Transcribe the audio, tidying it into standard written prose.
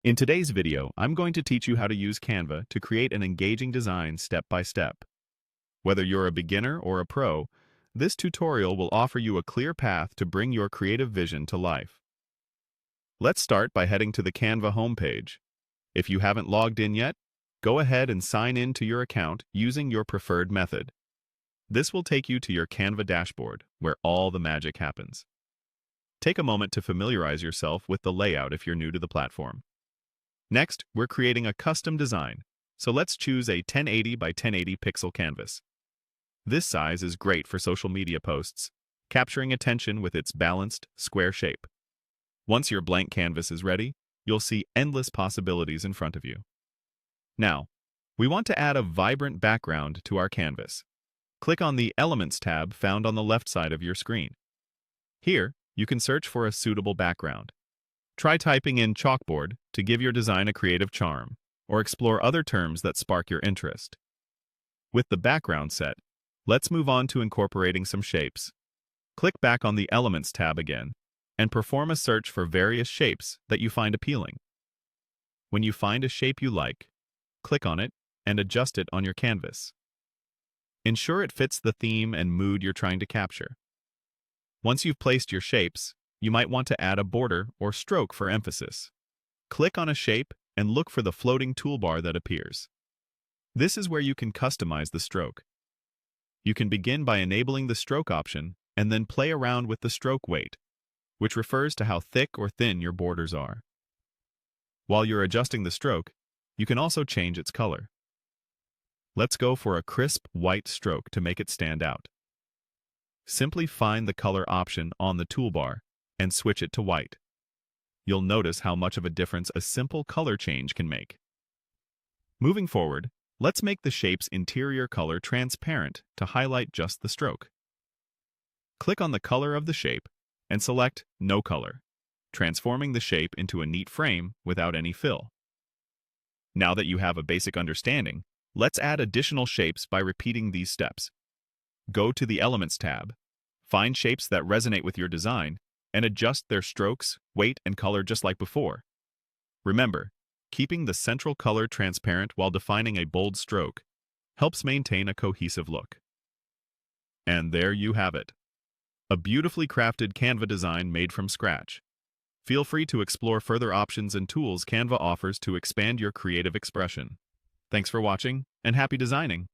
In today's video, I'm going to teach you how to use Canva to create an engaging design step by step. Whether you're a beginner or a pro, this tutorial will offer you a clear path to bring your creative vision to life. Let's start by heading to the Canva homepage. If you haven't logged in yet, go ahead and sign in to your account using your preferred method. This will take you to your Canva dashboard, where all the magic happens. Take a moment to familiarize yourself with the layout if you're new to the platform. Next, we're creating a custom design, so let's choose a 1080 by 1080 pixel canvas. This size is great for social media posts, capturing attention with its balanced, square shape. Once your blank canvas is ready, you'll see endless possibilities in front of you. Now, we want to add a vibrant background to our canvas. Click on the Elements tab found on the left side of your screen. Here, you can search for a suitable background. Try typing in chalkboard to give your design a creative charm, or explore other terms that spark your interest. With the background set, let's move on to incorporating some shapes. Click back on the Elements tab again, and perform a search for various shapes that you find appealing. When you find a shape you like, click on it and adjust it on your canvas. Ensure it fits the theme and mood you're trying to capture. Once you've placed your shapes, you might want to add a border or stroke for emphasis. Click on a shape and look for the floating toolbar that appears. This is where you can customize the stroke. You can begin by enabling the stroke option and then play around with the stroke weight, which refers to how thick or thin your borders are. While you're adjusting the stroke, you can also change its color. Let's go for a crisp white stroke to make it stand out. Simply find the color option on the toolbar and switch it to white. You'll notice how much of a difference a simple color change can make. Moving forward, let's make the shape's interior color transparent to highlight just the stroke. Click on the color of the shape and select No Color, transforming the shape into a neat frame without any fill. Now that you have a basic understanding, let's add additional shapes by repeating these steps. Go to the Elements tab, find shapes that resonate with your design, and adjust their strokes, weight, and color just like before. Remember, keeping the central color transparent while defining a bold stroke helps maintain a cohesive look. And there you have it. A beautifully crafted Canva design made from scratch. Feel free to explore further options and tools Canva offers to expand your creative expression. Thanks for watching, and happy designing!